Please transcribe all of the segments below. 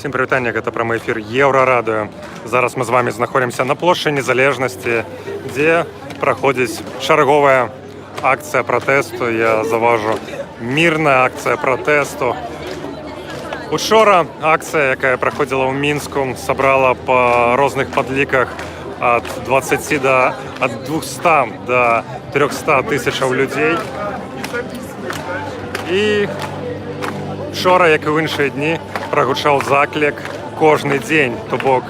Всім привітання, гэта прамы эфір Еўрарадыё. Зараз мы з вами знаходзімся на плошчы Незалежнасці, дзе праходзіць чарговая акцыя пратэсту. Я заважу, мірная акцыя пратэсту. Учора акцыя, якая праходзіла ў Мінску, сабрала па розных падліках ад 200 до 300 тысячаў людзей. І вчора, як і в іншыя дні, прагучаў заклік кожны дзень. То бок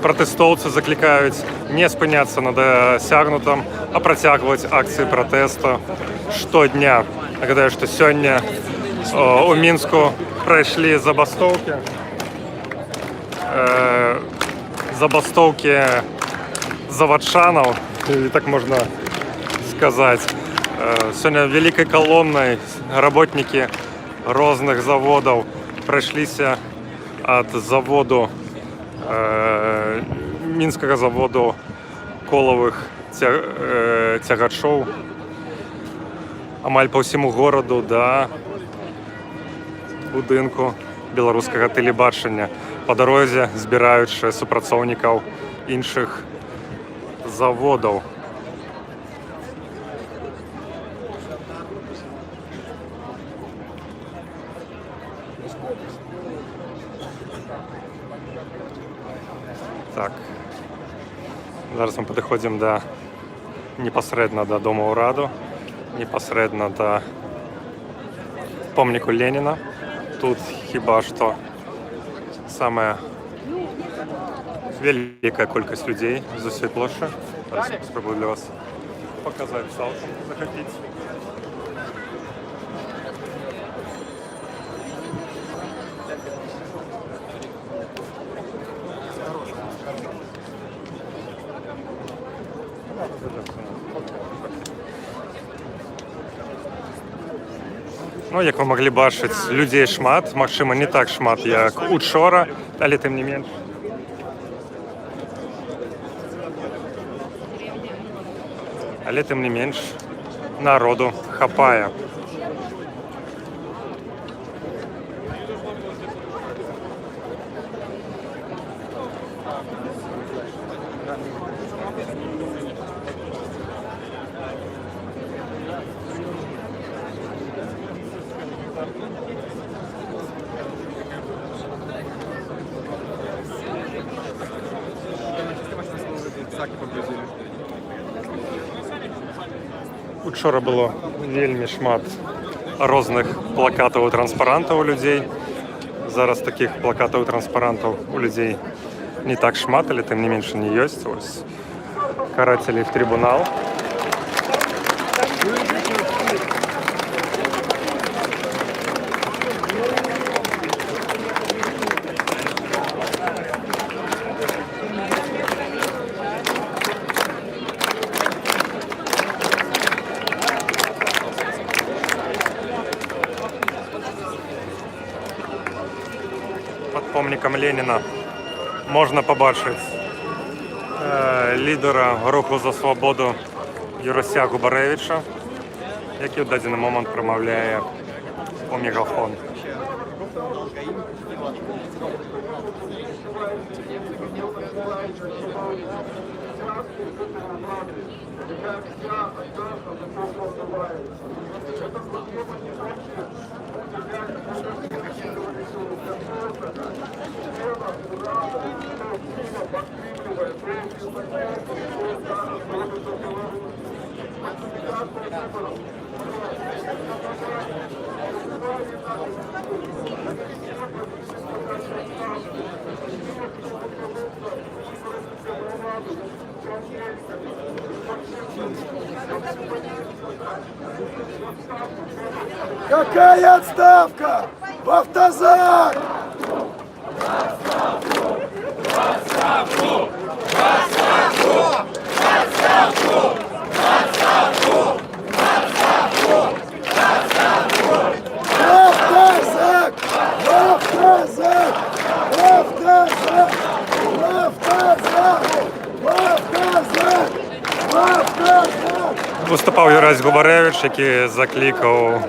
пратэстоўцы заклікаюць не спыняцца на дасягнутым, а працягваць акцыі пратэсту штодня. Нагадаю, што сёння у Мінску прайшлі забастоўкі завадчанаў, і так можна сказаць. Сёння вялікай калоннай работнікі розных заводаў прайшліся ад заводу, мінскага заводу колавых цягачоў амаль па ўсяму гораду да будынку беларускага тэлебачання, па дарозе збіраючы супрацоўнікаў іншых заводаў. Так, зараз мы падыходзім непасрэдна да Дома ўраду, непасрэдна да помніку Леніна. Тут хіба што самая вялікая колькасць людзей з усёй плошчы. Зараз спрабую для вас паказаць цалкам, захапіць. Ну, як вы маглі бачыць, людзей шмат, магчыма, не так шмат, як учора, але тым не менш. Але тым не менш, народу хапае. Учора было вельмі шмат розных плакатаў і транспарантаў у людзей. Зараз такіх плакатаў і транспарантаў у людзей не так шмат, але тым не менш не ёсць. Ось карацелі в трибунал. Пад помнікам Леніна можна пабачыць лідара руху за свабоду Юрася Губарэвіча, які ў дадзены момант прамаўляе у мегафон. Какая отставка? В автозак! В отставку! В отставку! В отставку! В отставку! В отставку! В отставку! В отставку! В автозак! В автозак! В автозак! В автозак! В автозак! В автозак! Выступаў Юрась Губарэвіч, які заклікаў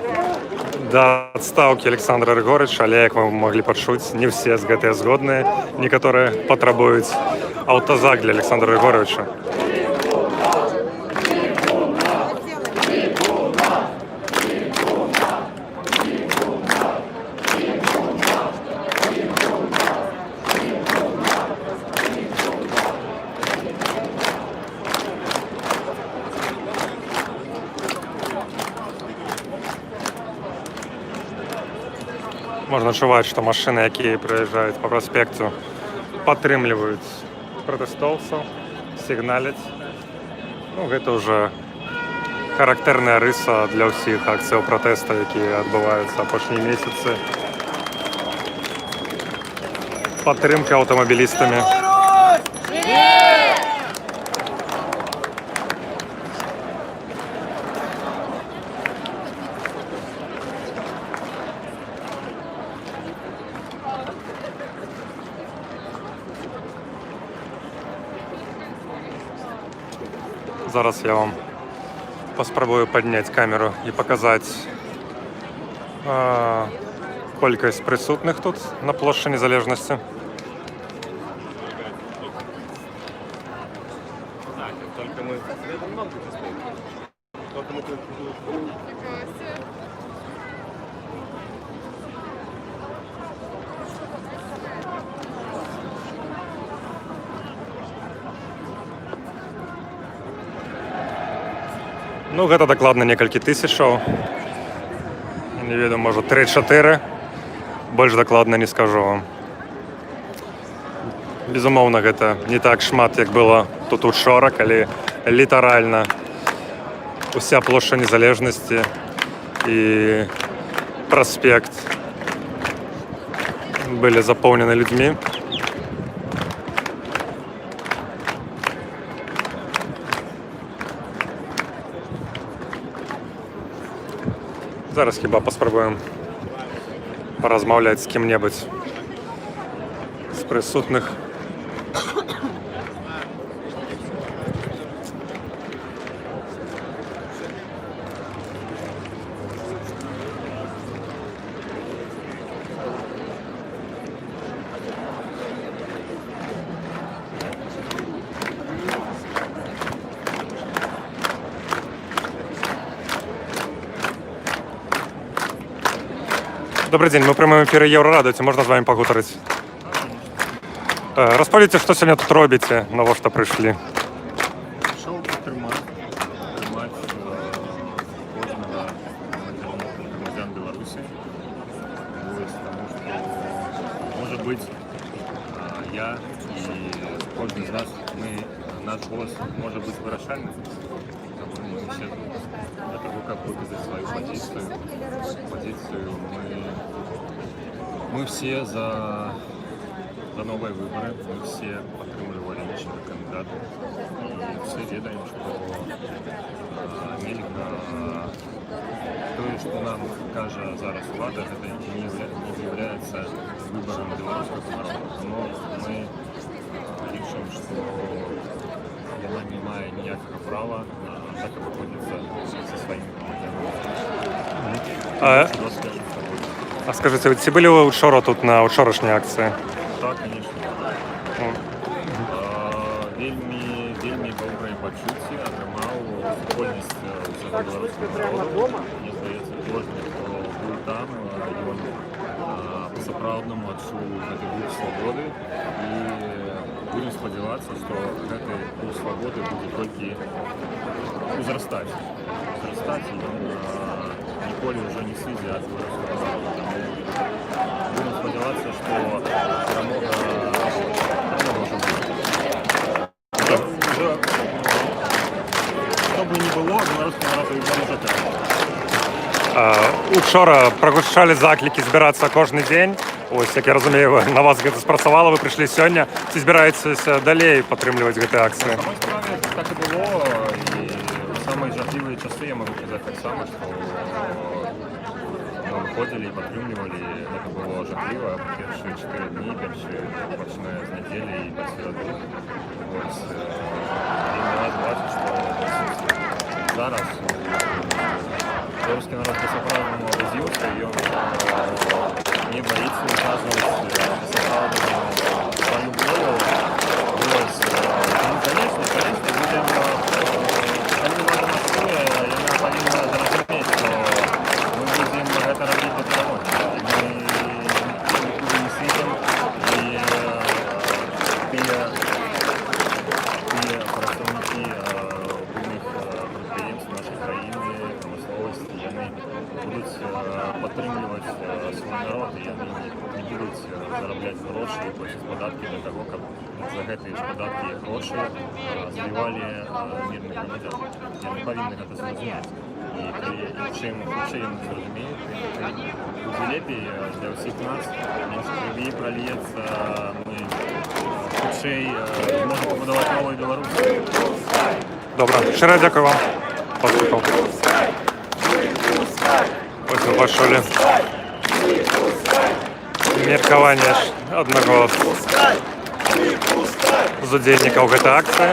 да адстаўкі Александра Рыгорыча, але як вы маглі пачуць, не ўсе з гэтыя згодныя, некаторыя патрабуюць аўтазак для Александра Рыгорыча. Можна чуваць, што машыны, якія прыязджаюць па праспекту, падтрымліваюць пратэстоўцаў, сігналяць. Ну, гэта ўжо характэрная рыса для ўсіх акцыяў пратэсту, якія адбываюцца апошнія месяцы. Падтрымка аўтамабілістамі. Зараз я вам паспрабую падняць камеру і паказаць колькасць прысутных тут на плошчы Незалежнасці. Ну, гэта дакладна некалькі тысячаў. Не ведаю, можа 3-4. Больш дакладна не скажу вам. Безумоўна, гэта не так шмат, як было тут учора, калі літаральна уся плошча Незалежнасці і праспект былі запоўнены людзьмі. Зараз хіба паспрабуем паразмаўляць з кім-небудзь з прысутных. Добрый день, мы в прямом эфире Еврорады, можна з вами пагутарыць? Распавядзіце, што сёння тут робіце, навошта прыйшлі? Прийшов підтримати кожного громадян Білорусі. Ось, тому що, може бути, я і кожен з нас, наш голос може бути вирішальним. Тому ми все для того, як виказати свою позицію, мы все за новые выборы, мы все подтримували личного кандидата. И все ведаем, что Америка, то, что нам каже зараз влада, это не является выбором белорусского народа. Но мы решим, что она не має ніякого права так обходиться со своими громадянами. А скажите, ці былі ви учора тут на учорашній акції? Так, конечно. Вельми добрые пачуцці атрымаў супольнасць усяго беларускага народу. Мне здаецца, кожны, хто быў там, ён па-сапраўднаму адчуў гэты дух свабоды. І будем спадзявацца, што гэты дух свабоды будзе толькі узрастаць. І ён ніколі ўжо не сыдзе ад беларускага народа. Будем спадзявацца, што перамога ўжо будзе. Што бы не было, беларускі народ ўжо так. Учора прагучалі заклікі збірацца кожны дзень. Ось, як я разумею, на вас гэта спрацавала, вы прыйшлі сёння. Ці збіраецеся далей падтрымліваць гэтыя акцыі? На моей справе так і было. І в самыя жахлівыя часы я могу казаць таксама, што мы выходзілі і падтрымлівалі. Гэта было жахліва. Першыя 4 дні, пачынае з нядзелі і да серады. Вось. І мы рад бачыць, што зараз беларускі народ па-сапраўднаму абудзіўся, і будуть підтримувати свій народ, і вони не будуть заробляти гроші і платити податки для того, щоб за ці ж податки і гроші збивали мирних громадян. Вони повинні це зрозуміти. І чим швидше вони зрозуміють, тим буде ліпше для всіх нас, тому що крові прольється, ми швидше зможемо побудувати нову Білорусь. Добре, щиро дякую вам. Поспіхов. Ось ми почули міркування одного з удільників цієї акції.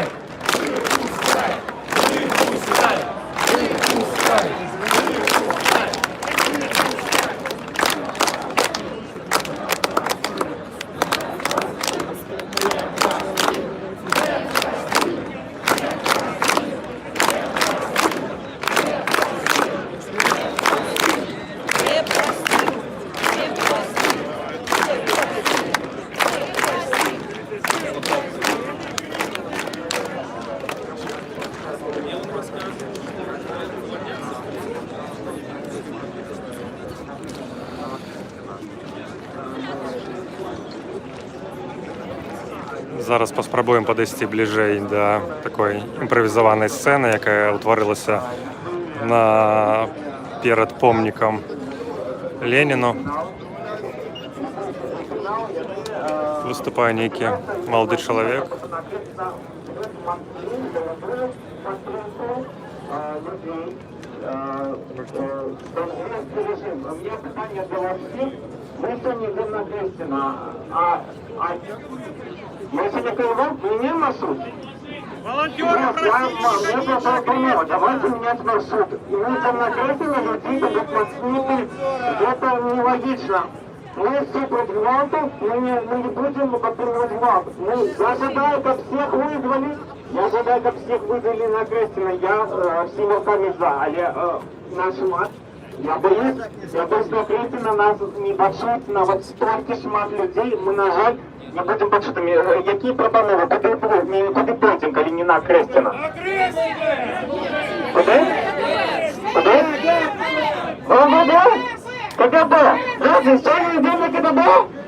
Зараз поспробуємо підійти ближче до такої імпровізованої сцени, яка утворилася перед помником Леніну. Виступає некий молодий чоловік. Мне питание до вас всех. Мы сегодня идем на Крестина. Мы сегодня кайваем, меняем маршрут. Волонтеры, мне пропонуют, давайте менять маршрут. И мы идем на Крестина, людей будут мацниты. Это нелогично. Мы все против гвалту, мы не будем подтримывать гвалт. Я ожидаю, как всех вызвали. Я ожидаю, как всех вызвали на Крестина. Я всеми руками за. Але наш мат. Я боюсь, что Крестина нас не почуть на вот столько шмат людей. Мы, на жаль, не будем почутыми. Які пропанови? Куди потім, коли не на Крестина? Куди? Куди? КГБ! Люди, сьогодні йдемо на КГБ?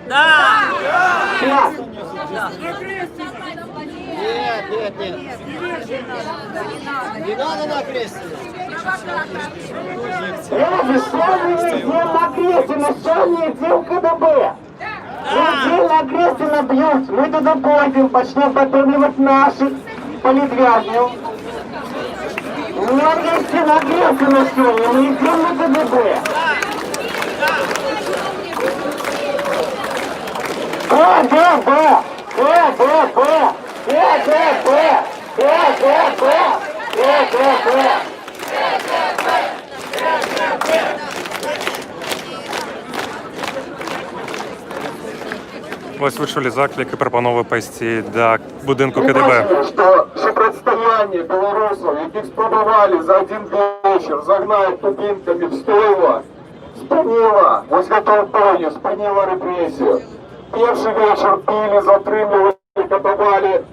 Да! Нет! Нет. Не надо на Крестина. Люди, сьогодні йдемо на Крестина, сьогодні йдемо в КГБ. Людей на Крестина б'ють, ми туди пойдемо, почнемо підтримувати наших політв'язнів. На Крестина сьогодні, ми йдемо на КГБ. Ось ви чули заклик і пропанови пойти до будинку КДБ. Що протистояння білорусів, яких спробували за один вечір загнати дубинками в стойло, спинило, ось готов понял, спинило репрессию. Перший вечер пили, затримливали, катовали,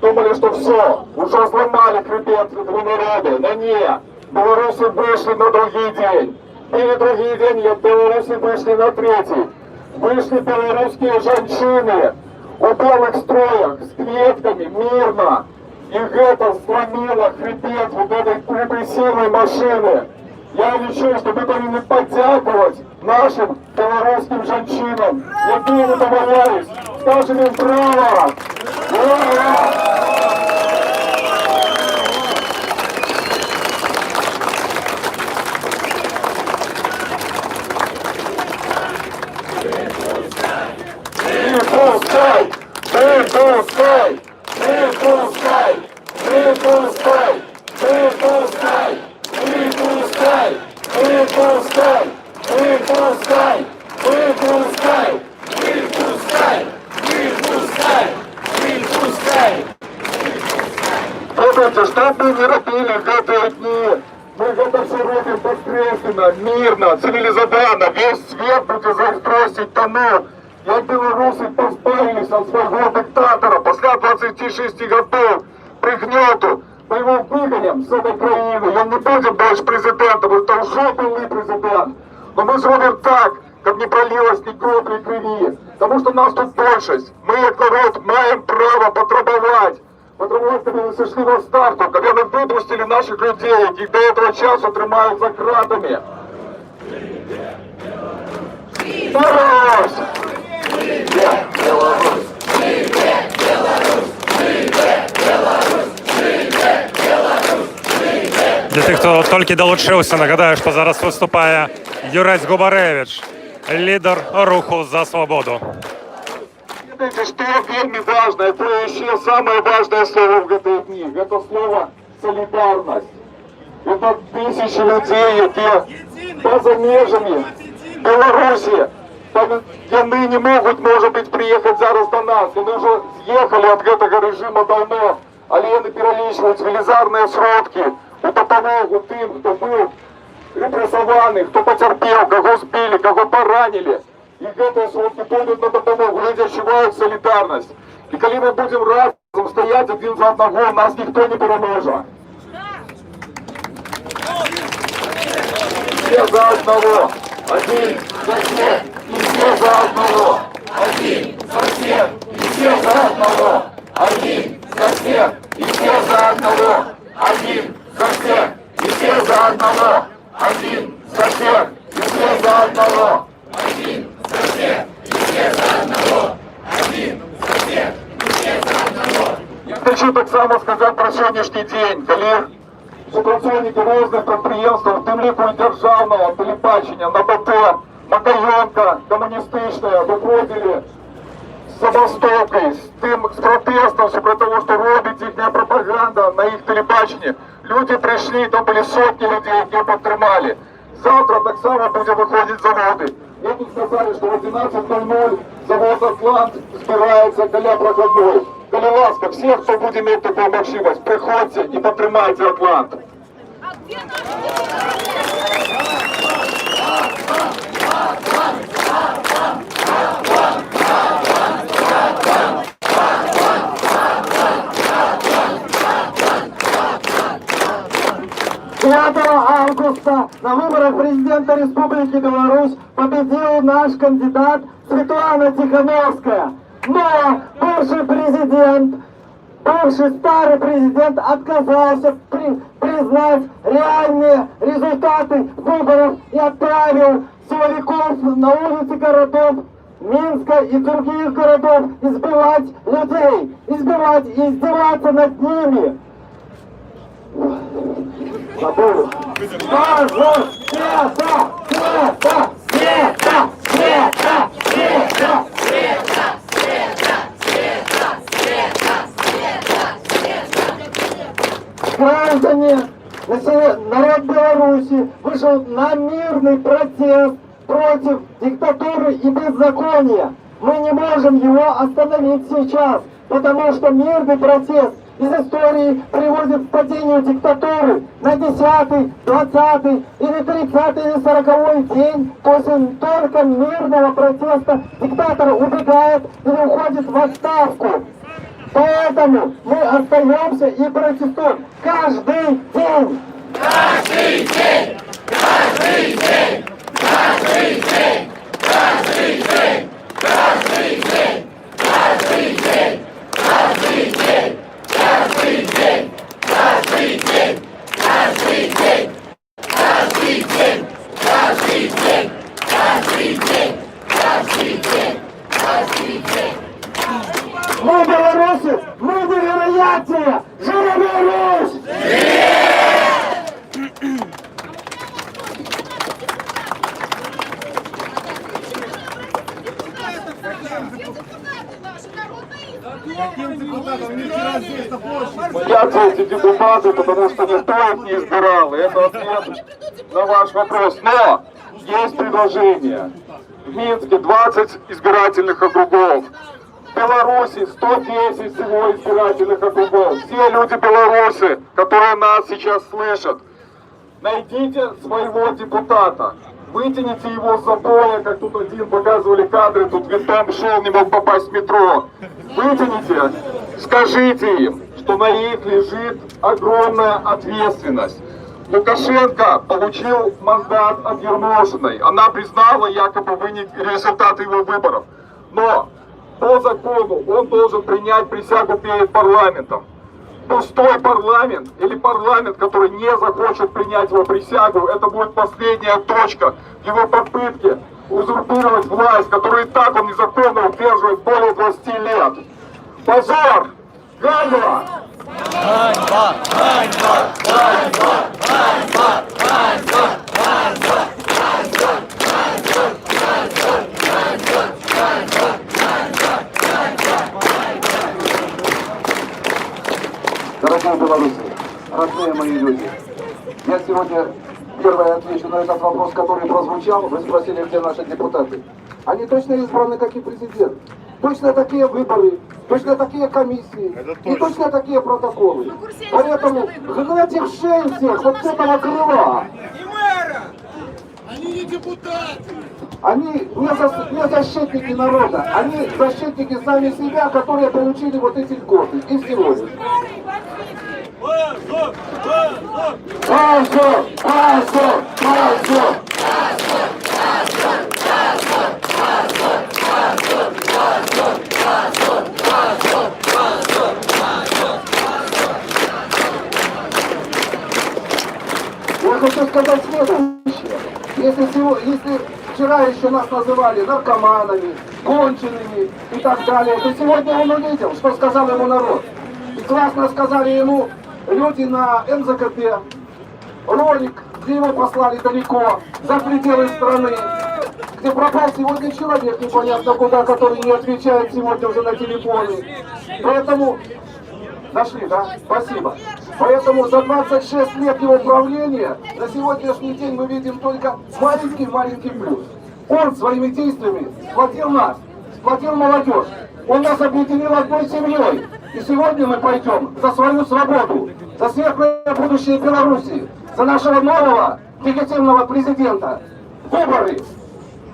думали, что все, уже сломали хребет народу, но нет. Белорусы вышли на другий день. Или другий день, белорусы вышли на третий. Вышли белорусские женщины у белых строях с клетками, мирно. И это сломило хребет вот этой репрессивной машины. Я лечу, что мы повинны поддерживать нашим белорусским женщинам, которые не домовлялись. Скажем им браво! Ура! Выпускай! Выпускай! Выпускай! Выпускай! Выпускай! Выпускай! Выпускай! Выпускай! Выпускай! Выпускай! Выпускай! Выпускай! Слушайте, что бы ни робили в эти дни, мы это все робим посредственно, мирно, цивилизованно, весь свет будет заустросить тому, як білоруси позбавились от свого диктатора після 26 годов пригнету, по его выгоням с этой краины. Он не будет больше президентом, это уже был президент. Но мы зробим так, как не пролилось ни капли крови. Потому что нас тут большесть. Мы, як народ, маем право потребовать. Потребовать, коли ви сошли в відставку, коли ви випустили наших людей, яких до этого часу тримають за кратами. Беларусь! Для тих, хто тільки долучився, нагадаю, що зараз виступає Юрець Губаревич, лідер руху за свободу. Знаете, что вельми важно, это еще самое важное слово в этой книге. Это слово солидарность. Это тысячи людей, які поза межами Беларуси, яны не могут, может быть, приехать зараз до нас. Они уже съехали от этого режима давно, але яны перелічвають велизарные сродки у допомогу тим, хто був репресований, хто потерпів, кого збили, кого поранили. И гэтые сродки пойдут на допомогу. Люди відчувають солідарність. І коли ми будемо разом стоять один за одного, нас ніхто не переможе. Все за одного. Один за всех. И все за одного. Один за всех. И все за одного. Один за всех. И все за одного. Один за всех. И все за одного. Один за всех. И все за одного. Один за всех. И все за одного. Один за всех. И все за одного. Я хочу так само сказати про сьогоднішній день, коли співпрацівники різних підприємств, в тим ліку і державного телебачення, НБТ, Макайонка, комуністичне, виходили з забастовкою, з протестом, супроти того, що робить їхня пропаганда на їх телебаченні. Люди прийшли, там були сотні людей, які підтримали. Завтра так само буде виходити заводи. Мне тут сказали, что в 11:00 завод «Атлант» збирається біля проходной. Коли ласка, всі, хто буде мати таку можливість, приходьте і підтримайте «Атлант». Августа на выборах президента Республики Беларусь победил наш кандидат Светлана Тихановская. Но бывший президент, бывший старый президент отказался признать реальные результаты выборов и отправил силовиков на улицы городов Минска и других городов избивать людей, избивать и издеваться над ними. Забыл. Граждане, народ Беларуси вышел на мирный протест против диктатуры и беззакония. Мы не можем его остановить сейчас, потому что мирный протест из истории приводит к падению диктатуры на 10-й, 20-й или 30-й или 40-й день. После только мирного протеста диктатор убегает или уходит в отставку. Поэтому мы остаемся и протестуем каждый день. Каждый день! Каждый день! Каждый день! Каждый день! Каждый день! Каждый день! Каждый день! Каждый день! Каждый день! Каждый день! Каждый день! Каждый день! Каждый день! Каждый день! Каждый день! Мы белорусы! Мы невероятные! Живи Беларусь! Боятся эти депутаты, потому что никто их не избирал. И это ответ на ваш вопрос. Но есть предложение. В Минске 20 избирательных округов. В Беларуси 110 всего избирательных округов. Все люди Беларуси, которые нас сейчас слышат, найдите своего депутата. Вытяните его с забоя, как тут один показывали кадры, тут винтом шел, не мог попасть в метро. Вытяните, скажите им, что на них лежит огромная ответственность. Лукашенко получил мандат от Ермошиной. Она признала якобы результаты его выборов. Но по закону он должен принять присягу перед парламентом. Пустой парламент или парламент, который не захочет принять его присягу, это будет последняя точка его попытки узурпировать власть, которую и так он незаконно удерживает более 20 лет. Позор! Ганьба! Ганьба! Ганьба! Ганьба! Ганьба! Ганьба! Дорогие белорусы, родные мои люди, я сегодня первое отвечу на этот вопрос, который прозвучал. Вы спросили, где наши депутаты. Они точно избраны, как и президент. Точно такие выборы, точно такие комиссии и точно такие протоколы. Поэтому гнать их в шею всех вот с этого крыла. Они не депутаты! Они не защитники народа, они защитники сами себя, которые получили вот эти льготы. И всего лишь. Позор! Позор! Позор! Я хочу сказать следующее. Если вчера еще нас называли наркоманами, конченными и так далее, то сегодня он увидел, что сказал ему народ. И классно сказали ему люди на НЗКП, ролик, где его послали далеко, за пределы страны, где пропал сегодня человек, непонятно куда, который не отвечает сегодня уже на телефоны. Поэтому... Нашли, да? Спасибо. Поэтому за 26 лет его правления на сегодняшний день мы видим только маленький плюс. Он своими действиями сплотил нас, сплотил молодежь. Он нас объединил одной семьей. И сегодня мы пойдем за свою свободу, за светлое будущее Беларуси, за нашего нового легитимного президента. Выборы!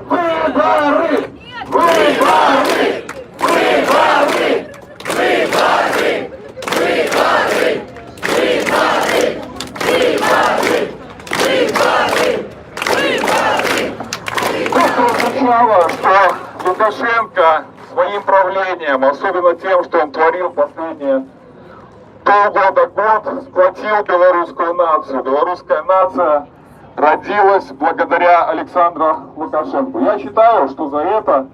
Выборы! Выборы! Выборы! Выборы! Выборы! Выборы! Выборы! Выборы! Выборы! Это означало, что Лукашенко своим правлением, особенно тем, что он творил последние полгода-год, сплотил белорусскую нацию. Белорусская нация родилась благодаря Александру Лукашенко. Я считаю, что за это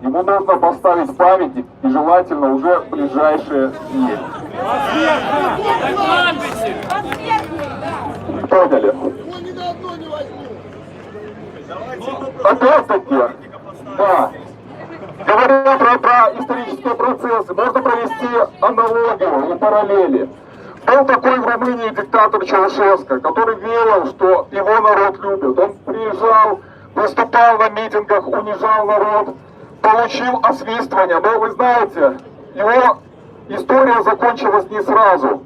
ему нужно поставить памятник, и желательно уже в ближайшие дни. Поняли? Опять-таки, да. Говоря про исторические процессы, можно провести аналогию и параллели. Был такой в Румынии диктатор Чаушеско, который верил, что его народ любит. Он приезжал, выступал на митингах, унижал народ, получил освистывание. Но вы знаете, его история закончилась не сразу.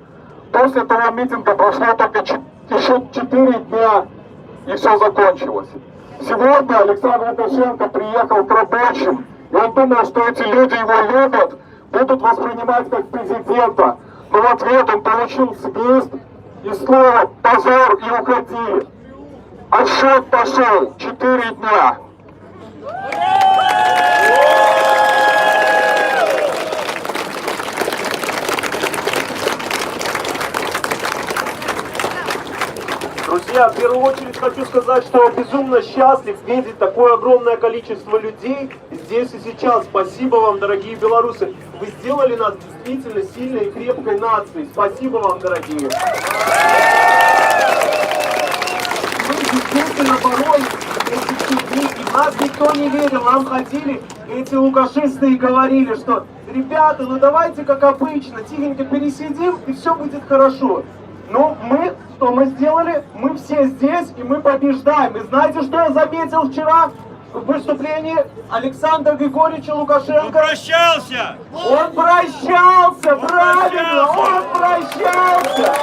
После того митинга прошло только еще 4 дня, и все закончилось. Сегодня Александр Лукашенко приехал к рабочим, и он думал, что эти люди его любят, будут воспринимать как президента. Но в ответ он получил свист и слово «позор» и «уходи». Отсчет пошел 4 дня. Друзья, в первую очередь хочу сказать, что я безумно счастлив видеть такое огромное количество людей здесь и сейчас. Спасибо вам, дорогие белорусы. Вы сделали нас действительно сильной и крепкой нацией. Спасибо вам, дорогие. Мы действительно боролись эти все дни, и в нас никто не верил. Нам ходили эти лукашисты и говорили, что ребята, ну давайте как обычно, тихенько пересидим и все будет хорошо. Но что мы сделали? Мы все здесь, и мы побеждаем. И знаете, что я заметил вчера в выступлении Александра Григорьевича Лукашенко? Он прощался! Он прощался, правильно, он прощался!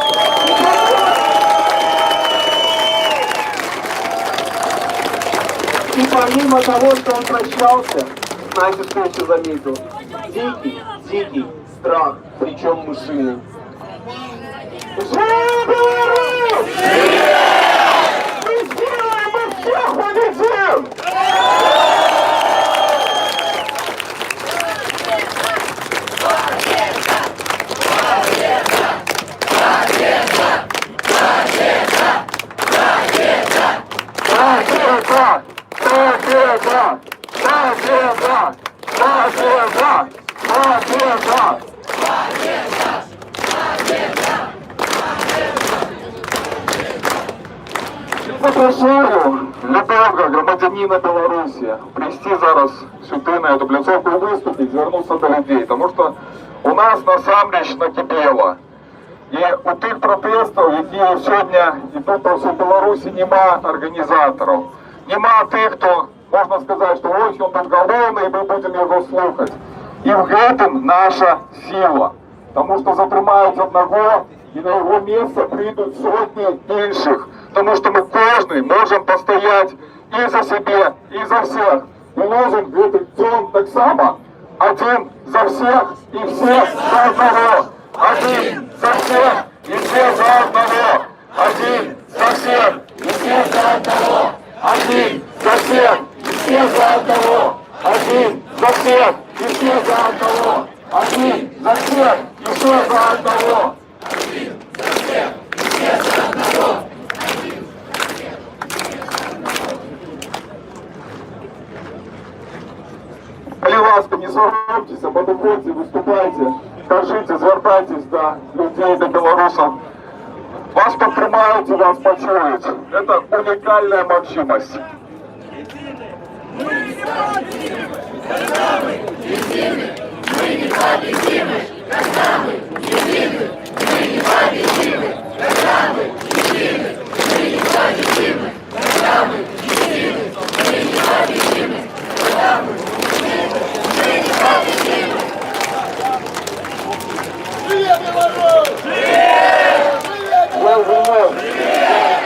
И помимо того, что он прощался, знаете, что я еще заметил? Дикий страх, причем мышиный. Живи Беларусь! Мы сделаем, мы всех победим! Победа! Победа! Победа! Победа! Победа! Запрошую любого громадянина Білорусі прийти зараз сюди на эту пляцовку і виступити, звернутися до людей, тому що у нас насамреч накипіло. І у тих протестів, які сьогодні йдуть по всій Білорусі, нема організаторів. Нема тих, хто можна сказати, що ось він тут головний, і ми будемо його слухати. І в гэтым наша сила. Тому що затримають одного, і на його місце прийдуть сотні інших. Тому що ми кожен можемо постояти і за себе, і за всіх. І лозунг гэтых дзён так само. Один за всех и все за одного. Один за всех и все за одного. Один за всех и все за одного. Один за всех и все за одного. Один за всех и все за одного. Один за всех и все за одного. Один за всех и все за одного. Коли ласка, не соромтеся, подходьте, выступайте, скажите, звертайтесь до людей, до белорусов. Вас підтримають і вас почують. Это уникальная можливість.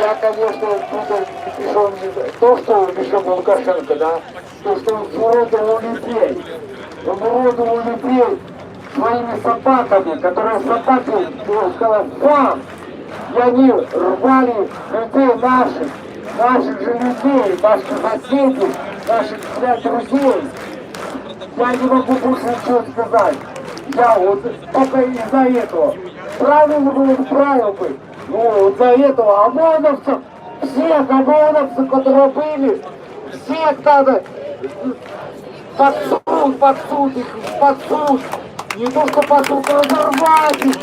Я, конечно, пришел не то, что решил Лукашенко, да, то, что он уродовал людей. Он уродовал людей своими собаками, которые собаки, он сказал, вам! И они рвали людей наших же людей, наших соседей, наших, блядь, друзей. Я не могу больше ничего сказать. Я вот только из-за этого. Правильно было бы, правильно бы. Ну, из-за этого ОМОНовцев, всех ОМОНовцев, которые были, всех надо под суд. Не то, что под суд, а разорвать их.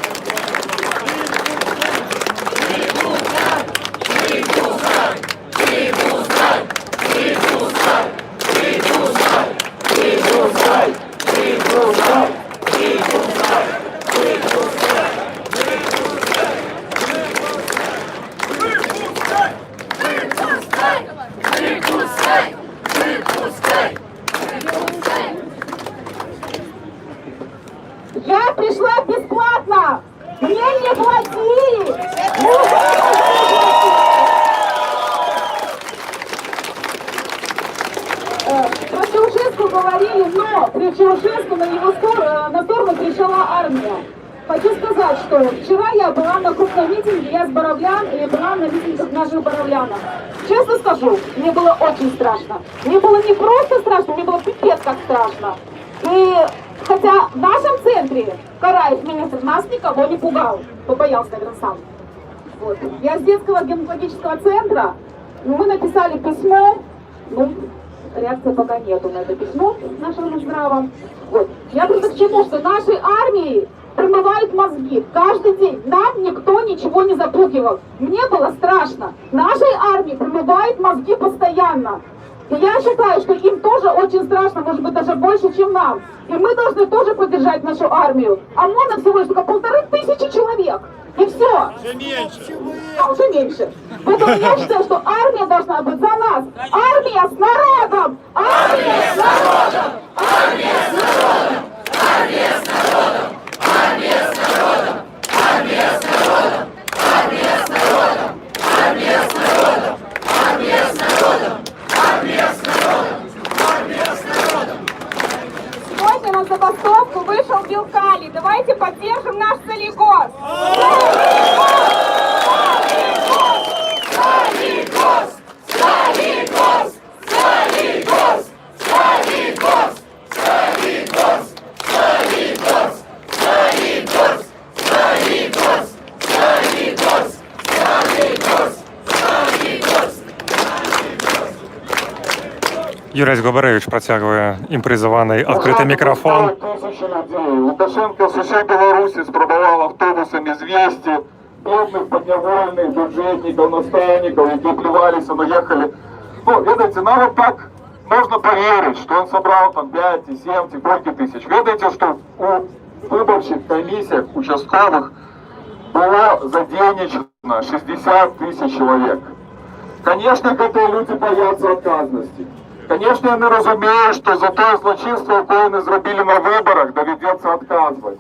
Я пришла бесплатно! Мне не платили! Про Чаушеску говорили, но при Чаушеску на его сторону пришла армия. Хочу сказать, что вчера я была на крупном митинге, я с Боровлян, и была на митингах наших боровлянов. Честно скажу, мне было очень страшно. Мне было не просто страшно, мне было пипец как страшно. И хотя в нашем центре Караев, министр, нас никого не пугал, побоялся, наверное, сам. Вот. Я с детского гематологического центра, мы написали письмо, реакции пока нету на это письмо нашего Минздрава. Вот. Я просто к чему, что нашей армии промывают мозги каждый день. Нам никто ничего не запугивал. Мне было страшно. Нашей армии промывают мозги постоянно. И я считаю, что им тоже очень страшно, может быть, даже больше, чем нам. И мы должны тоже поддержать нашу армию. ОМОНа всего лишь только 1500 человек. И все. Уже меньше. Уже меньше. Поэтому я считаю, что армия должна быть за нас. Армия с народом! Армия с народом! Армия с народом! Армия с народом! Армия с народом! Армия с народом! Армия с народом! Армия с народом! Армия с народом! Армия с народом! Армия с народом! Сегодня на забастовку вышел Белкали. Давайте поддержим наш Солигорск. Юрій Губаревич протягує імпровізований відкритий мікрофон. Тысячи людей. Лукашенко с усей Беларуси спробовал автобусами «Звести», бедных, подневольных, бюджетников, наставников, які плевались, но ехали. Ну, видите, нам вот так можно поверить, что он собрал там 5, 7, сколько тысяч. Видите, что у выборчих комиссиях участковых было заденечено 60 тысяч человек. Конечно, эти люди боятся отказности. Конечно, я не розумію, що за те злочинство, яке вони зробили на виборах, доведеться відказувати.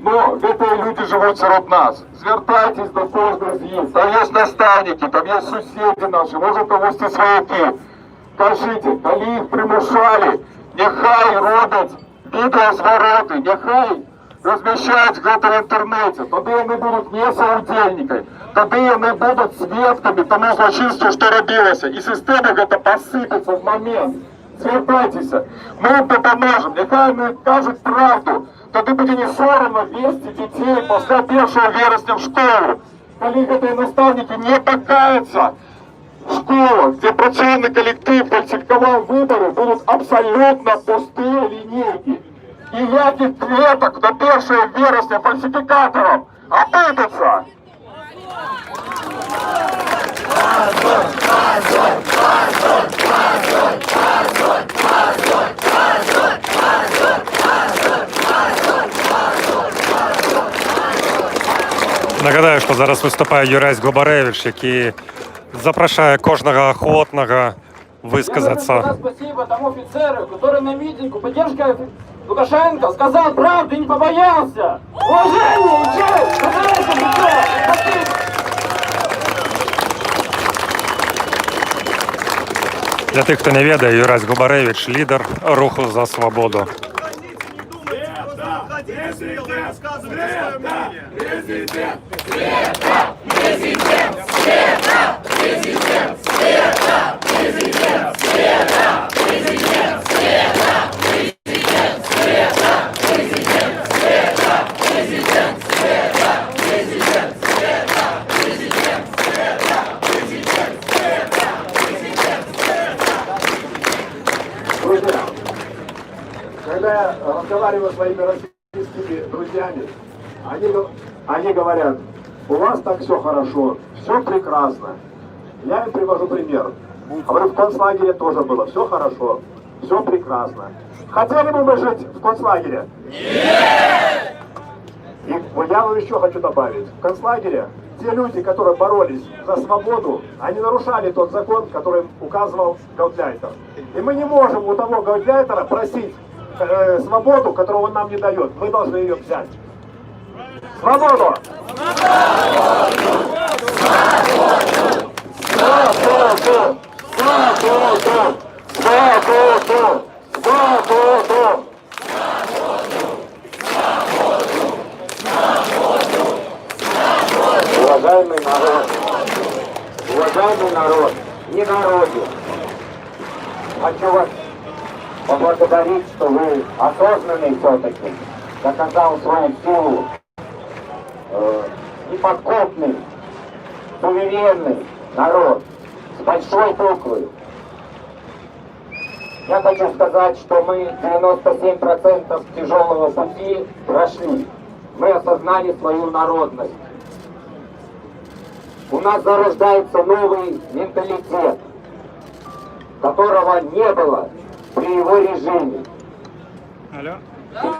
Но ці люди живуть серед нас. Звертайтесь до кожного з них. Там є наставники, там є сусіди наші, може когось свояки. Кажіть, коли їх примушали, нехай роблять відеозвороти, нехай розміщають це в інтернеті. Тоді вони будуть не соудельниками, тоді вони будуть свідками тому злочинству, що робилося. І система це посипеться в момент. Звертайтеся, ми їм допоможемо, нехай вони кажуть правду. Тоді буде не соромно вести дітей після 1 вересня в школу. Коли ці наставники не покаються, в школах, где працівний коллектив фальсификовал выборы, будут абсолютно пустые линейки. И никаких клеток до 1 вересня фальсификаторов обидятся. Нагадаю, що зараз виступає Юрій Губаревич, який запрошує кожного охотного высказаться. Спасибо тому офицеру, который на митингу поддержка Лукашенко сказал правду и не побоялся. Уважение и честь! Для тих, хто не ведає, Юрій Губаревич – лідер руху за свободу. Друзья, когда я разговариваю с своими российскими друзьями, они говорят, у вас так все хорошо, все прекрасно. Я им привожу пример. Говорю, в концлагере тоже было все хорошо, все прекрасно. Хотели бы мы жить в концлагере? Нет! И вот я вам еще хочу добавить. В концлагере те люди, которые боролись за свободу, они нарушали тот закон, который указывал Гауляйтер. И мы не можем у того Гауляйтера просить свободу, которую он нам не дает. Мы должны ее взять. Свободу! Свободу! Свободу! Свободу! Свободу! Уважаемый народ, не народе, хочу вас поблагодарить, что вы осознанный все-таки, доказал свою силу, неподкупный, суверенный народ с большой буквы. Я хочу сказать, что мы 97% тяжелого пути прошли. Мы осознали свою народность. У нас зарождается новый менталитет, которого не было при его режиме.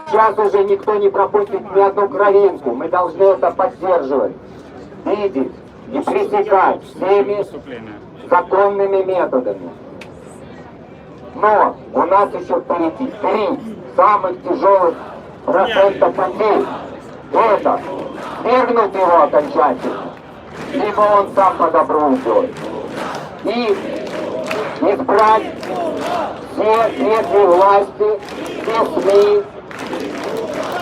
Сейчас уже никто не пропустит ни одну кровинку. Мы должны это поддерживать, видеть и пресекать всеми законными методами. Но у нас еще впереди 3 самых тяжелых процента потерь. Это свергнуть его окончательно, либо он сам по добру уйдет. И избрать все ветви власти, все СМИ,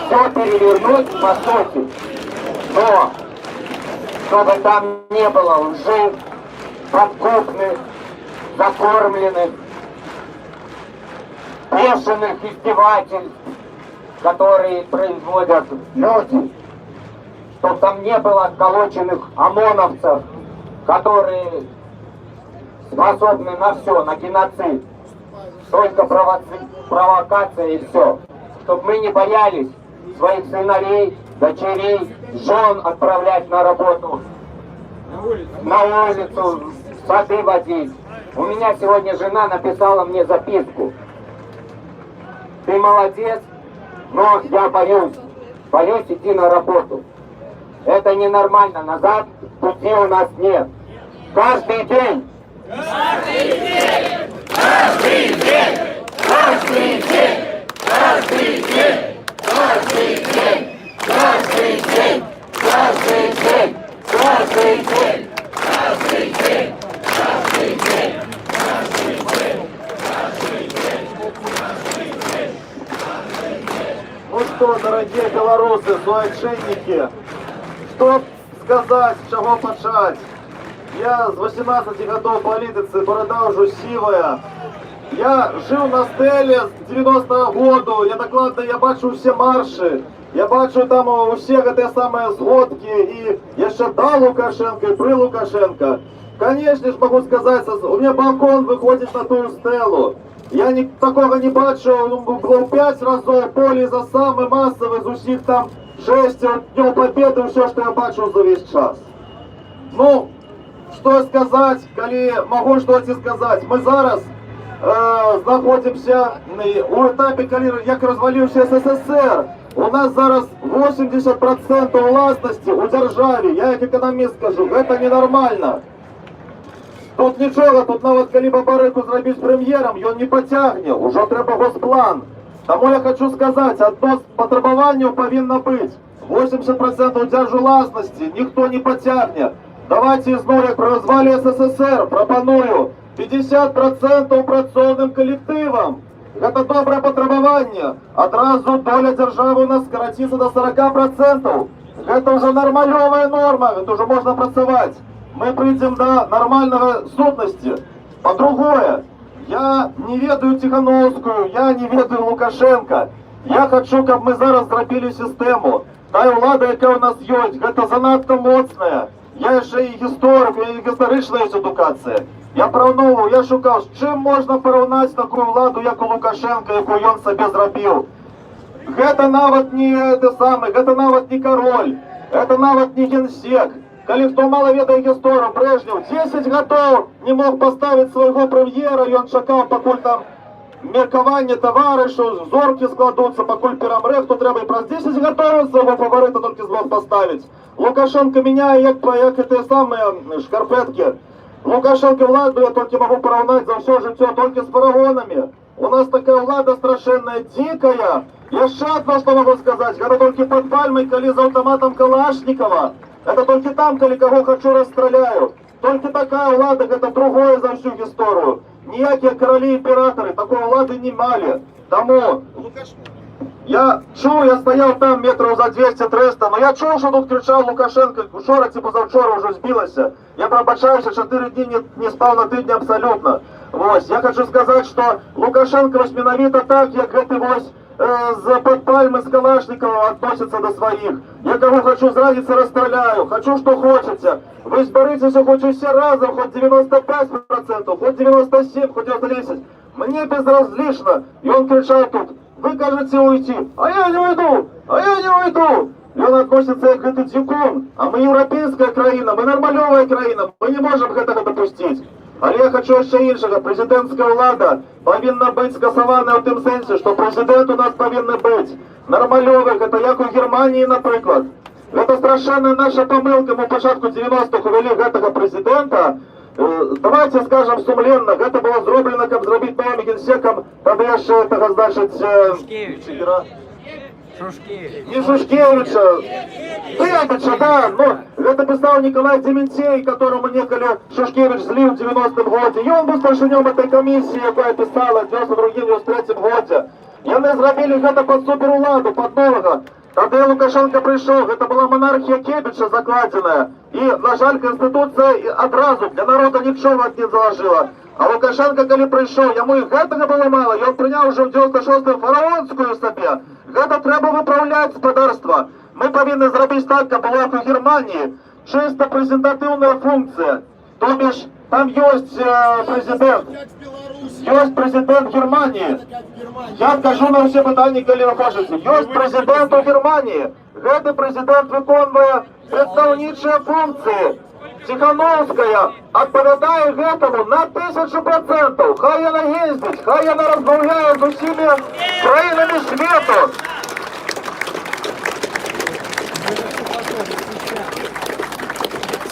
все перевернуть по сути. Но, чтобы там не было лжи, подкупных, закормленных, бешеных издевательств, которые производят люди, чтобы там не было отколоченных ОМОНовцев, которые способны на все, на геноцид, только провокация и все. Чтобы мы не боялись своих сыновей, дочерей, жен отправлять на работу, на улицу, в сады водить. У меня сегодня жена написала мне записку. Ты молодец, но я боюсь идти на работу. Это ненормально, назад пути у нас нет. Каждый день. Каждый день. Каждый день. Каждый день. Каждый день. Каждый день. Каждый день. Каждый день. Каждый день. Каждый день. Каждый день. Ну что, дорогие белорусы, суайчинники, что сказать, с чего почать? Я з 18 годов політиці, борода уже сивая. Я жив на стелі з 90-го году, я докладно, я бачу всі марші, я бачу там усі ті самі згодки, і я ще до Лукашенка, і при Лукашенко. Конечно ж могу сказать, у меня балкон выходит на ту стелу. Я такого не бачу, було 5 разів полі за саме масове, з усіх там 6 Днів Побєди, все, що я бачу за весь час. Ну, що сказати, коли можу щось сказати. Ми зараз знаходимося у етапі, коли як розвалився СССР. У нас зараз 80% власності у державі. Я як економіст скажу, це ненормально. Тут нічого, тут навіть коли Бабарику зробити прем'єром, він не потягне, уже треба госплан. Тому я хочу сказати, одно з потребувань повинно бути. 80% держвласності ніхто не потягне. Давайте знову, як при розвалі СССР, пропоную 50% працівним колективам. Це добре потребування. Одразу доля держави у нас скоротиться до 40%. Це вже нормальова норма, це вже можна працювати. Мы придем до нормального сутности. По-другое, я не ведаю Тихановскую, я не ведаю Лукашенко. Я хочу, щоб ми зараз зробили систему. Та влада, яка у нас є, це занадто моцна. Я ще і історик, і історична едукація. Я порівнював, я шукав, з чим можна порівняти таку владу, як у Лукашенка, яку він собі зробив. Це навіть не те саме, це навіть не король, це навіть не генсек. Коли хто мало ведає історію, Брежнев 10 годов не мог поставити свого прем'єра, і він чекав, поки там міркування товаришу, зорки складуться, поки перемре, хто треба і про 10 годов свого фаворита тільки змог поставити. Лукашенко міняє, як ті самі шкарпетки. Лукашенко владу я тільки можу порівняти за все життя тільки з парагонами. У нас така влада страшенна, дикая. Я ще одно, що можу сказати, це тільки під пальмой, коли з автоматом Калашникова. Это только там, коли кого хочу, расстреляю. Только такая влада, это другое за всю историю. Ніякі королі, імператори такої влади не мали. Тому я чув, я стояв там метрів за 200-300, но я чув, що тут кричав Лукашенко, вчора чи позавчора вже збилося. Я пробачаюся, 4 дні не спав на тиждень абсолютно. Ось, я хочу сказати, що Лукашенко восьминовито так, як это ось з-под пальми, з Калашникова относится до своих. Я кого хочу зраниться, расстреляю. Хочу, что хочется. Вы зберитеся хоч усі разом, хоть 95%, хоть 97%, хоть 90%. Мне безразлично. И он кричал тут, вы кажете уйти, а я не уйду, а я не уйду. И он относится как это дикун. А мы европейская країна, ми нормальова країна, ми не можемо этого допустить. Але я хочу ще іншого. Президентська влада повинна бути скасована в тим сенсі, що президент у нас повинен бути нормальових, це як у Германії, наприклад. Це страшенна наша помилка, ми початку 90-х ввели цього президента. Давайте скажем сумленно, це було зроблено, як зробити новим генсеком, тоді ще, так значить, не Шушкевича, Дебича, да, но это писал Николай Дементей, которому неколи Шушкевич злил в 90-м году. И он был старшинем этой комиссии, яка писала в 92-93-м году. И они зробили это под супервладу, под нового. Коли Лукашенко прийшов, це була монархія Кебіча закладена. І, на жаль, Конституція одразу для народу нічого не заложила. А Лукашенко, коли прийшов, йому і гэтага було мало, і він прийняв вже в 96-му фараонську собі. Гэта треба виправляти, господарство. Ми повинні зробити так, як було в Германії. Чисто презентативна функція. Тобто, там є президент. Є президент Германії. Я кажу на всі питання, коли ви хочете. Є президент у Германії. Гэты президент виконує представничі функції. Тихановская відповідає гэтому на 1000%. Хай вона їздить, хай вона розмовляє з усіма країнами світу.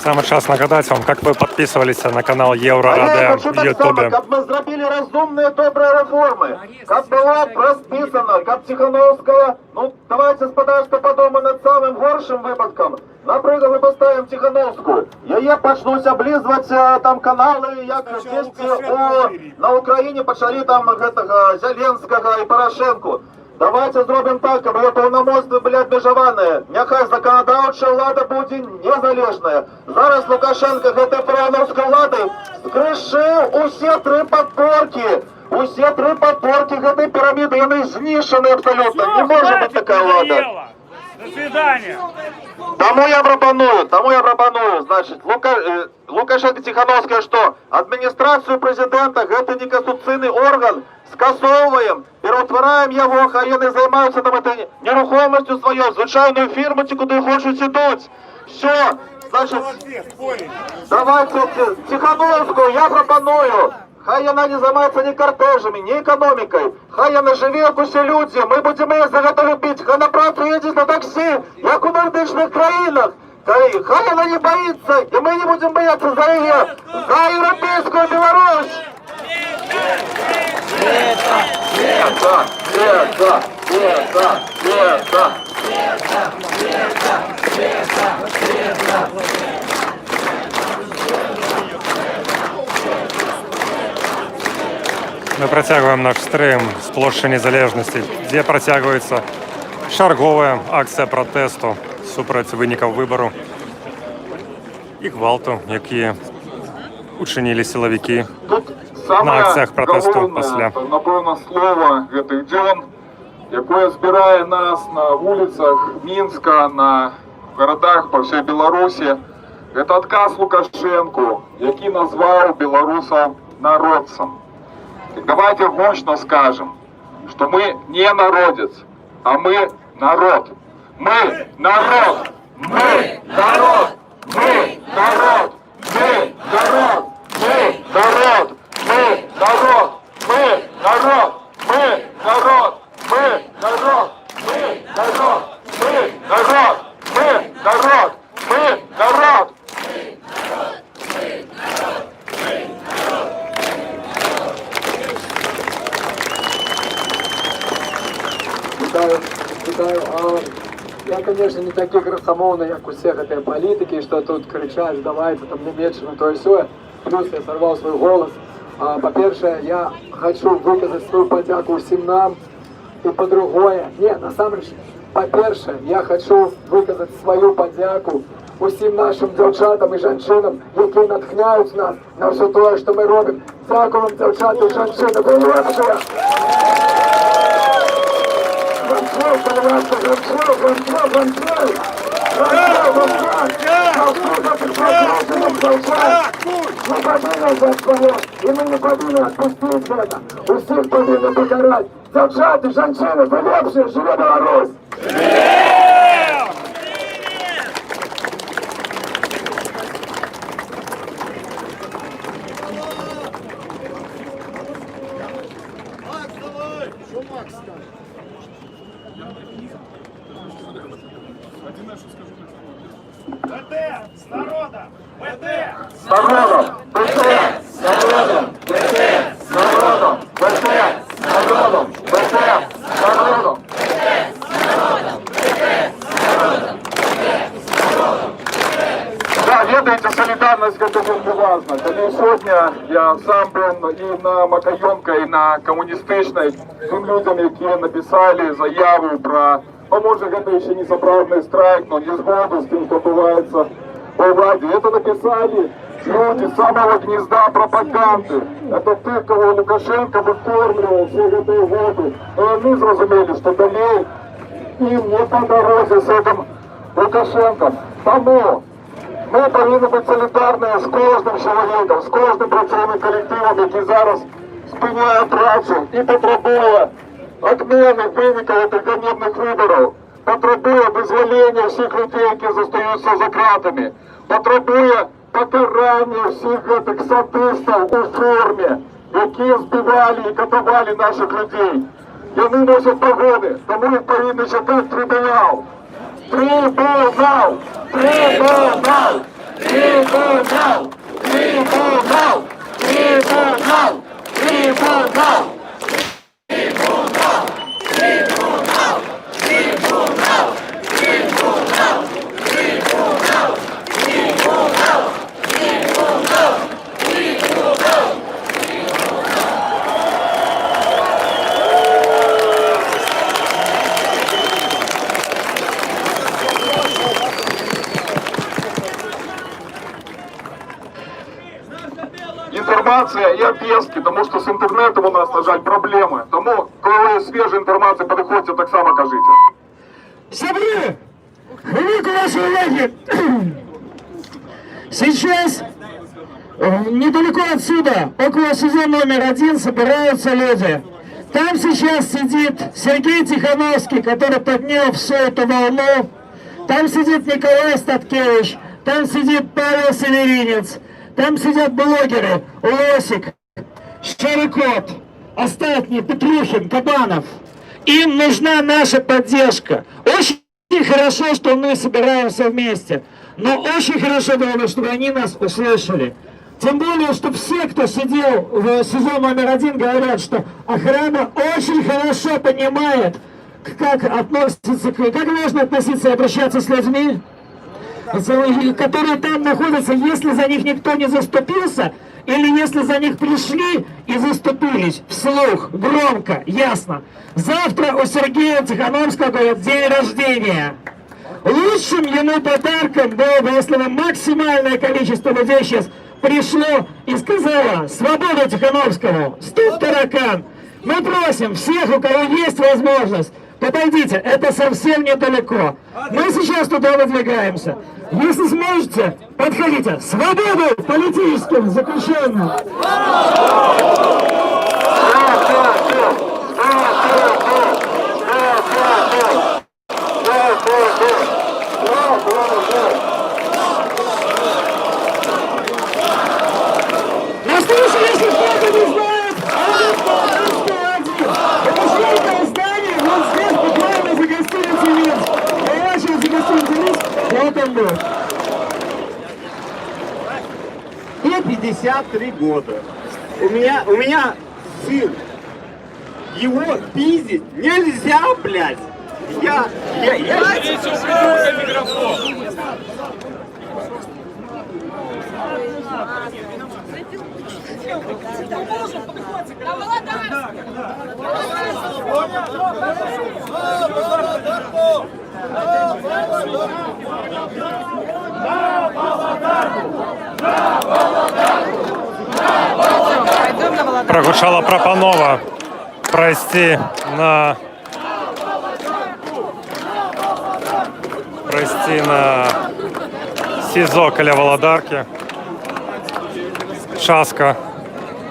Самый час нагадать вам, как вы подписывались на канал Евроради хочу в так само, Ютубе. как мы зробили разумные, добрые реформы, как было расписано, как Тихановская, ну, давайте, господарство, подумаем над самым горшим випадком. Наприклад, ми поставимо Тихановську, її почнуть облизувати там канали, як на Україні почали там этого Зеленського і Порошенко. Давайте зробимо так, щоб повномочні були обмежовані. Нехай законодавча влада буде незалежна. Зараз Лукашенко этой парановської влади скришив усі три подпорки. Усі три подпорки этой піраміди, вони знищені абсолютно. Не може бути така влада. До свидания. Тому я пропоную, значить, Лукашенко Тихановская, що адміністрацію президента, гэта не конституційний орган, скасовуємо, переутвораємо його, хай вони займаються там нерухомістю своєю, звичайною фірму, куди хочуть ідуть. Все, значить, давайте Тихановську я пропоную. Хай вона не займається ні кортежами, ні економікою. Хай вона живе, як усі люди. Ми будемо її за це любити. Хай на працю їздить на таксі, як у нордичних країнах. Хай вона не боїться, і ми не будемо боятися за її. За європейську Білорусь! Мы протягиваем наш стрим з площі Незалежності, де протягується шаргова акція протесту супроти виників вибору і гвалту, які учинили силовики на акціях протесту після. Напевно, слово гэтых дзён, якое збирає нас на вулицях Мінська, на городах по всій Білорусі. Це отказ Лукашенку, який назвав білорусов народцем. Так давайте мощно скажем, что мы не народец, а мы народ. Мы народ! Мы народ! Мы народ! Мы народ! Мы народ! Мы народ! Мы народ! Мы народ! Мы народ! Мы народ! Мы народ! Мы народ! Мы народ! Вітаю. Я, конечно, не такий красомовний, як усі ці політики, що тут кричать, здавайте там Німеччину, то і все. Плюс я сорвав свій голос. По-перше, я хочу виказати свою подяку всім нам. І по-друге, насамперед, по-перше, я хочу виказати свою подяку усім нашим дівчатам і жінкам, які натхняють нас на все те, що ми робимо. Дякую вам, дівчата і жінки, ви лучші! І ми не повинні відпустити це. Усіх повинні покарати. Дівчата, жінки, ви лепші, живе Білорусь! ВТ! С народом! ВТ! С народом! ВТ! С народом! ВТ! С народом! ВТ! С народом! ВТ! С народом! Да, ведаете, солидарность это вельми важно. Коли сьогодні я сам був і на Макайонка, і на комуністичній, тим людям, які написали заяву про А может, это еще не сапраўдны страйк, но не сгоду с тем, что бывается по владе. Это написали люди самого гнезда пропаганды. Это те, кого Лукашенко выкормливал все эти годы. И они зрозумели, что далее им не по дороге с этим Лукашенко. Тому ми повинні бути солідарні з кожним чоловіком, з кожним працівним колективом, який зараз спиняє працю і потребує отміни виників цих ганебних виборів, потребує визволення всіх людей, які зостаються за кратами, потребує покарання всіх цих садистів у формі, які збивали і катували наших людей. Вони носять погони, тому їх повинні чекати трибунал. Трибунал! Трибунал! Трибунал! Трибунал! Трибунал! Трибунал! Інформація і обв'язки, тому що з інтернетом у нас, на жаль, проблеми. Тому, коли свіжа інформація підходить, так само кажіть. Собры, великую вашу уваги. Сейчас недалеко отсюда, около СИЗО номер 1, собираются люди. Там сейчас сидит Сергей Тихановский, который поднял всю эту волну. Там сидит Николай Статкевич, там сидит Павел Северинец. Там сидят блогеры Лосик, Шарикот, Остатний, Петрухин, Кабанов. Им нужна наша поддержка. Очень хорошо, что мы собираемся вместе. Но очень хорошо было бы, чтобы они нас услышали. Тем более, что все, кто сидел в СИЗО номер 1, говорят, что охрана очень хорошо понимает, как относится, как можно относиться и обращаться с людьми, которые там находятся, если за них никто не заступился, или если за них пришли и заступились вслух, громко, ясно. Завтра у Сергея Тихановского день рождения. Лучшим ему подарком было бы, если бы максимальное количество людей сейчас пришло и сказало: свободу Тихановскому, стоп, таракан. Мы просим всех, у кого есть возможность, подойдите, это совсем недалеко. Мы сейчас туда выдвигаемся. Если сможете, подходите. Свободу политическим заключенным! На случай, если кто-то не знает, это шлейное здание, вот здесь буквально за гостиницей Минск. Поворачивается за гостиницей Минск, вот он был. Мне 53 года. У меня сын. Его пиздить нельзя, блядь. Я... Прогучала прапанова пройсці на СІЗО каля Володарки. Частка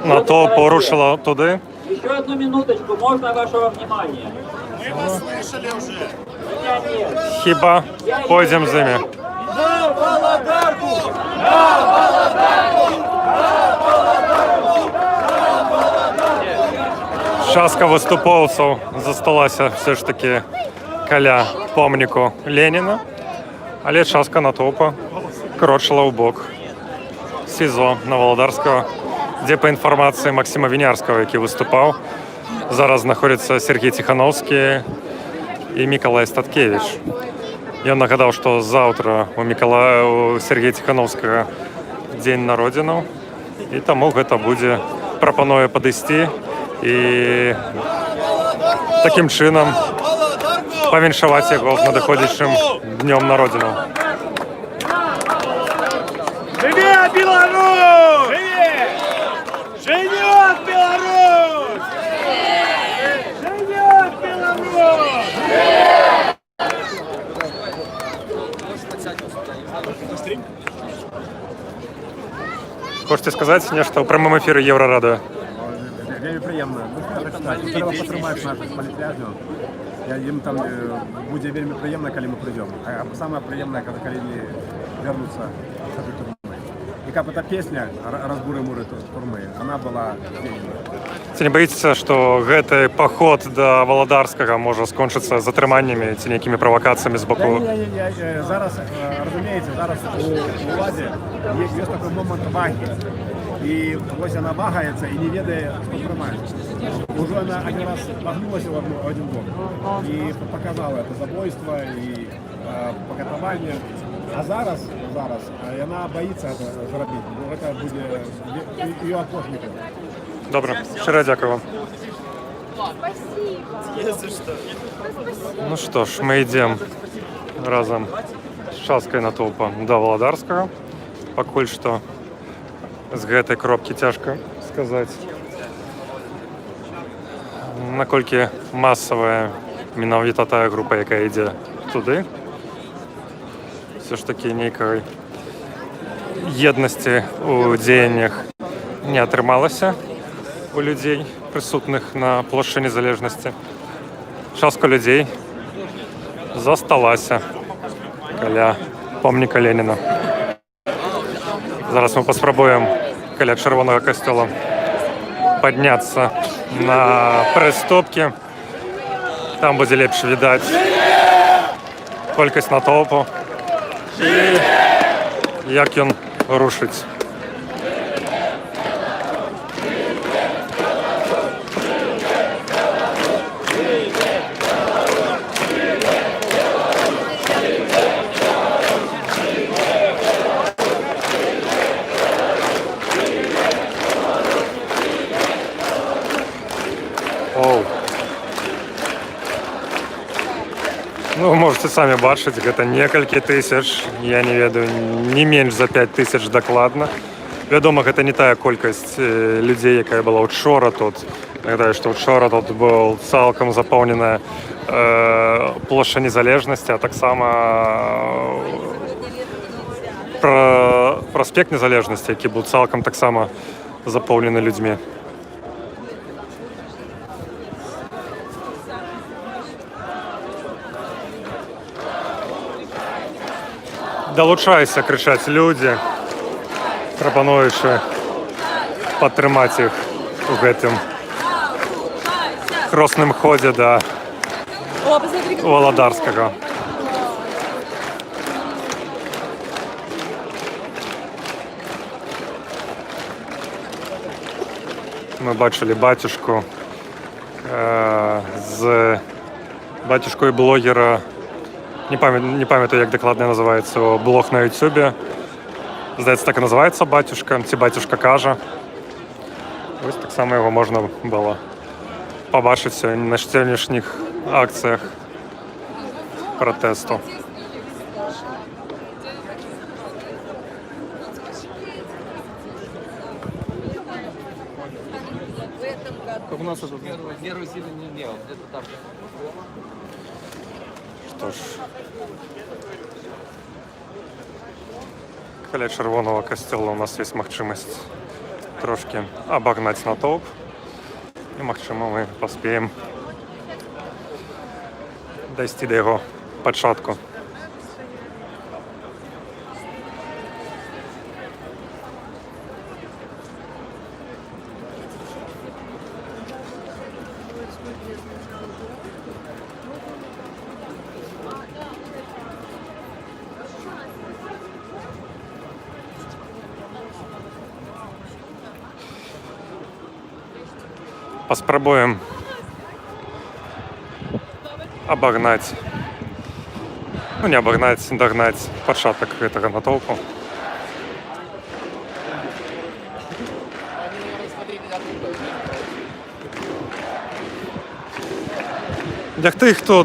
на то порушила туди. Еще одну минуточку, можно вашего внимания? Мы вас слышали уже. Хіба пойдем з ними. На Володарку! Частка выступовців засталася все ж таки каля помніку Леніна, але частка натовпу крочила у бок СІЗО на Володарського, де по інформації Максима Вінярського, який виступав, зараз знаходяться Сергій Тихановський і Миколай Статкевич. Я нагадав, що завтра у Сергія Тихановського день народзінаў, і тому гэта будзе прапануе падысці і таким чином павіншаваць яго з надыходзячым днём на родзіну. Живе Беларусь! Живе! Живет Беларусь! Живет Беларусь! Хочете сказаць нешта ў прамым эфіры Еўрарадыё? Вельмі прыемна. Трэба падтрымаць нашых палітвязняў. Ім там будзе вельмі прыемна, калі мы прыйдзем. А самае прыемнае, калі не вернуцца з гэтай турмы. І каб эта песня «Разбуры муры турмы», она была дзейная. Ці не баіцеся, што гэты паход да Валадарскага можа скончыцца затрыманнямі ці нейкімі правакацыямі з боку? Зараз, разумееце, зараз у ўладзе ёсць такі момант вагі. І вось яна вагаецца і не ведае, што прымаць. Ужо яна один раз вагнулася в один бок і показала это забойство і пакатаванне. А зараз яна боится это зрабіць, бо гэта будзе ее апошнікам. Добра, шчыра дзякую вам. Ну што ж, мы ідзем разам з часткай натоўпа да Валадарскага. Пакуль што з гэтай кропкі цяжка сказаць, наколькі масавая менавіта тая група, якая ідзе туды. Все ж такі нейкай еднасці ў дзеяннях не атрымалася у людзей, прысутных на плошчы Незалежнасці. Частка людзей засталася каля помніка Леніна. Зараз мы паспрабуем каля чырвонага касцёла падняцца на прыступкі. Там будзе лепш відаць колькасць натоўпу і як ён рушыць. Ну, можете самі бачыць, гэта некалькі тысяч, я не ведаю, не менш за 5000 дакладна. Вядома, гэта не тая колькасць людзей, якая была учора тут. Нагадаю, што учора тут был цалкам запоўненая плошча Незалежнасці, а таксама праспект Незалежнасці, які быў цалкам таксама запоўнены людзьмі. Далучайся, крычаць людзі, прапануючы падтрымаць іх у гэтым кросным ходзе да Валадарскага. Мы бачылі бацюшку з бацюшку і блогера. Не памятаю, як дакладна называецца блог на Ютубе. Здаецца, так і называецца бацюшка, ці бацюшка кажа. Вось таксама яго можна было пабачыць на сённяшніх акцыях пратэсту. Как у нас это? Што ж, каля чырвонага касцёла у нас ёсць магчымасць трошкі абагнаць натоўп. І, магчыма, мы паспеем дайсці да яго пачатку. Паспрабуем абагнаць, ну не абагнаць, дагнаць пачатак гэтага натоўпу. Для тых, хто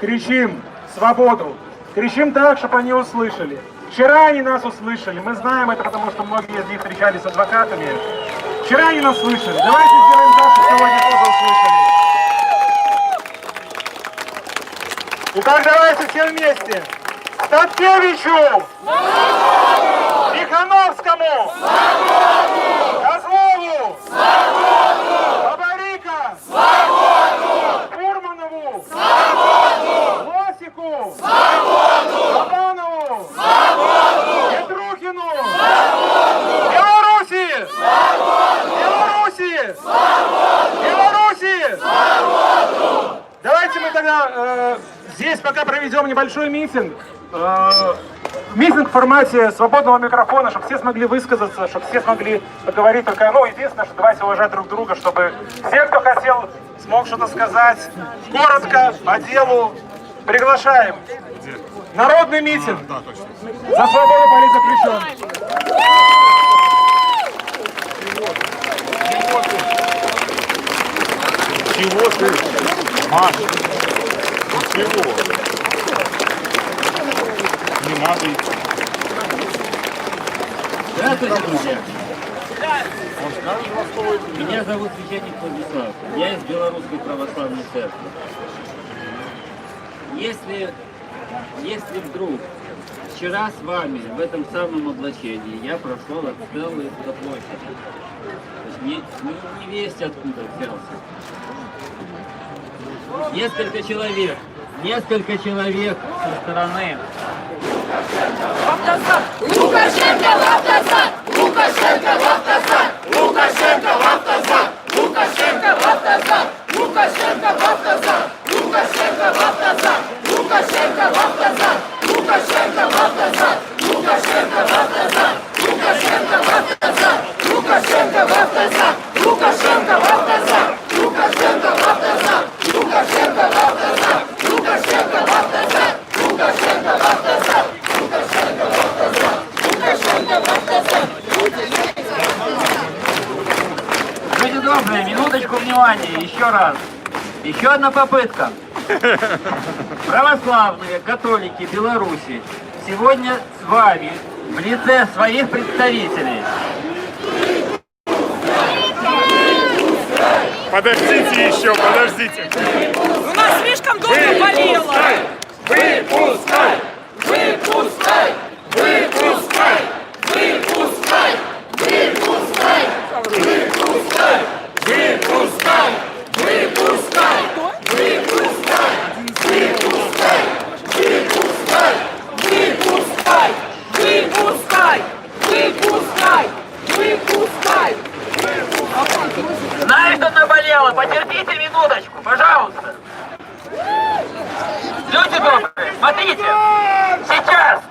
кричим свободу. Кричим так, чтобы они услышали. Вчера они нас услышали. Мы знаем это, потому что многие из них встречались с адвокатами. Вчера они нас слышали. Давайте сделаем так, чтобы сегодня тоже услышали. Итак, давайте все вместе. Статкевичу! Тихановскому! Козлову! Бабарика! Фурманову! Лосику! Лобанову! Петрухину! Беларуси! Беларуси! Беларуси! Давайте мы тогда здесь пока проведем небольшой митинг. Митинг в формате свободного микрофона, чтобы все смогли высказаться, чтобы все смогли поговорить. Только, единственное, что давайте уважать друг друга, чтобы все, кто хотел, смог что-то сказать. Коротко, по делу. Приглашаем. Народный митинг. За свободу политзаключенных. Чего ты, Маша? Чего? Не надо идти. Здравствуйте, друзья. Меня зовут священник Владислав. Я из Белорусской православной церкви. Если вдруг вчера с вами в этом самом облачении я прошел от Стеллы до площади, то есть не весть откуда взялся. Несколько человек со стороны. Лукашенко в автозак! Лукашенко в автозак! Лукашенко в автозак! Лукашенко в автозак! Лукашенко в автозак! Лукашенко в автозак! Лукашенко в автозак! Лукашенко в автозак! Лукашенко в автозак! Лукашенко в автозак! Лукашенко в автозак! Лукашенко в автозак! Лукашенко в автозак! Лукашенко в автозак! Лукашенко в автозак! Лукашенко в автозак! Лукашенко в автозак! Лукашенко в автозак! Люди добрые, минуточку внимания, еще раз. Еще одна попытка. Православные католики Беларуси сегодня с вами в лице своих представителей. Подождите еще, подождите. У нас слишком долго болело! Выпускай! Выпускай! Выпускай! Выпускай! Выпускай! Выпускай! Выпускай! Выпускай! Выпускай! Выпускай! Выпускай! Выпускай! Выпускай! Выпускай! Выпускай! Знаю, что наболело, потерпите минуточку, пожалуйста. Люди добрые, смотрите, сейчас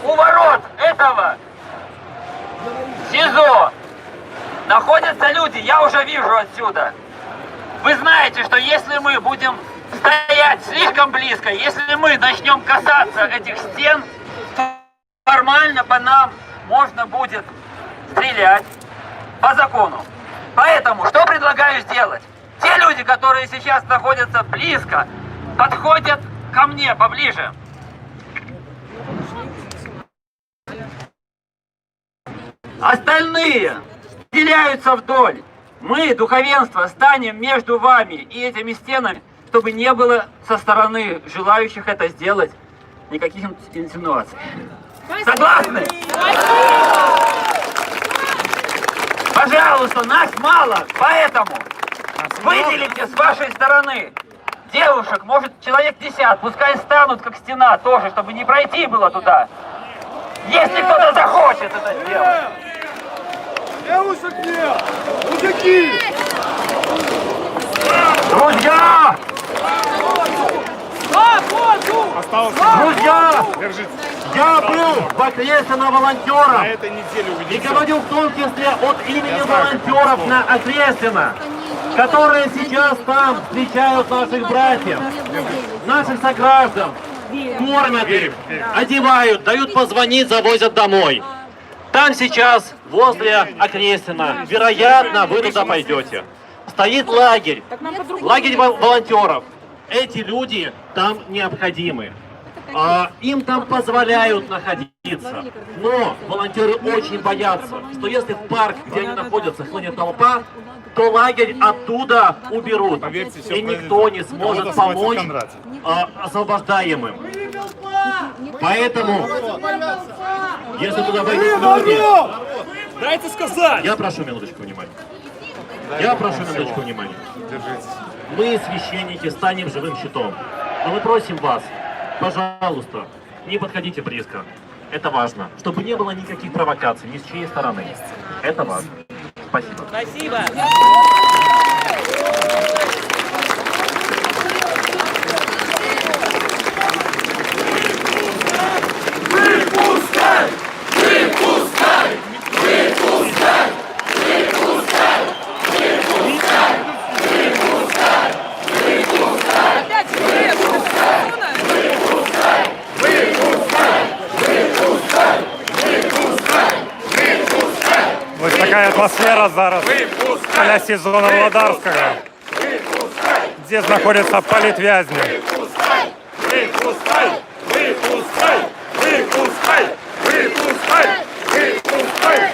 у ворот этого СИЗО находятся люди, я уже вижу отсюда. Вы знаете, что если мы будем стоять слишком близко, если мы начнем касаться этих стен, то формально по нам можно будет стрелять по закону. Поэтому что предлагаю сделать? Те люди, которые сейчас находятся близко, подходят ко мне поближе. Остальные разделяются вдоль. Мы, духовенство, станем между вами и этими стенами, чтобы не было со стороны желающих это сделать никаких инсинуаций. Согласны? Пожалуйста, нас мало, поэтому выделите с вашей стороны девушек, может человек 50, пускай станут как стена тоже, чтобы не пройти было туда. Если кто-то захочет это сделать. Девушек нет! Мужики! Друзья! Друзья! Я был в Окрестино волонтером На этой неделе и увидимся. говорил в том числе от имени волонтеров на Окрестино, которые сейчас там встречают наших братьев, наших сограждан, кормят их, одевают, дают позвонить, завозят домой. Там сейчас, возле Окрестина, вероятно, вы туда пойдете. Стоит лагерь волонтеров. эти люди там необходимы. Им там позволяют находиться. Но волонтеры очень боятся, что если в парк, где они находятся, хлынет толпа, то лагерь оттуда уберут. И никто не сможет помочь освобождаемым. Поэтому, если туда выйдут люди... Дайте сказать! Я прошу минуточку внимания. Я прошу минуточку внимания. Мы, священники, станем живым щитом. Но мы просим вас, пожалуйста, не подходите близко. Это важно. Чтобы не было никаких провокаций ни с чьей стороны. Это важно. Спасибо. Спасибо! Выпускай! Выпускай! Выпускай! Выпускай! Выпускай! Выпускай! Выпускай! Опять выпускай! Выпускай! Выпускай! Выпускай! Выпускай! Ось така атмосфера зараз біля сезону Володарського, де знаходяться політв'язні. Выпускай! Выпускай! Выпускай! Выпускай! Выпускай! Выпускай!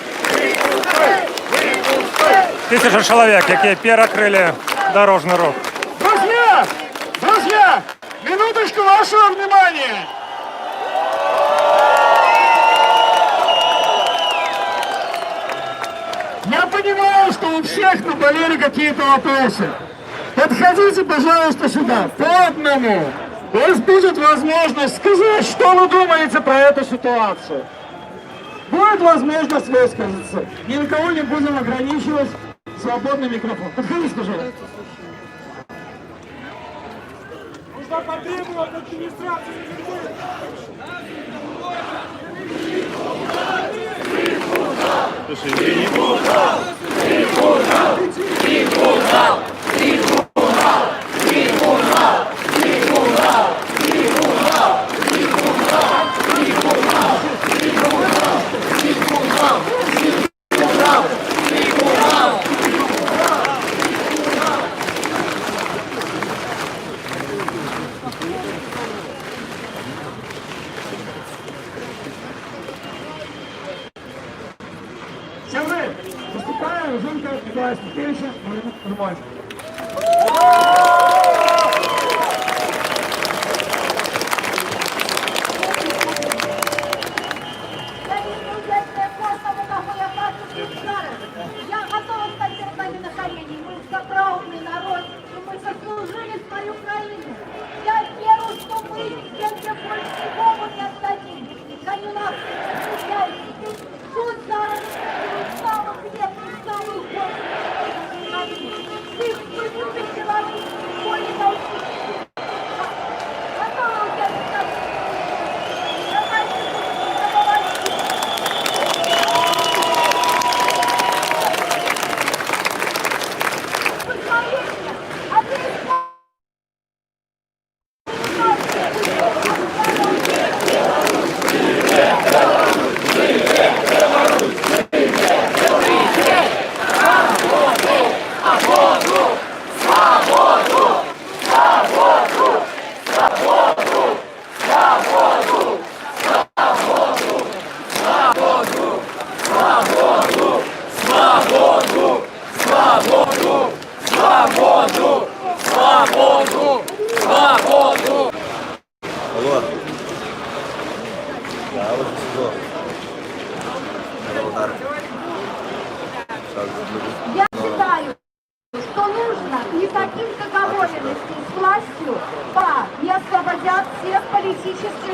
Выпускай! 1000 чоловік, які перекрили дорожний рух. Друзья, минуточку вашего внимания. Я понимаю, что у всех наболели какие-то вопросы. Подходите, пожалуйста, сюда, по одному. У вас будет возможность сказать, что вы думаете про эту ситуацию. Будет возможность высказаться. Ни на кого не будем ограничивать. Свободный микрофон. Подходите, пожалуйста. Нужно потребовать администрации. Выступаем, Жунка, Николай Степевича, Нормально. Я готова стать перед вами на колени. Мы заправленный народ, и мы заслужили свою Украину. Я верю, что мы себе больше никому не отдадим. Храню нас, защищайте. Тут зараз самых крепких, самых гордых. Их вы любите Беларусь, более научитесь. Готовы участвовать? Давайте, я считаю, что нужно никаких договоренностей с властью, и освободят всех политических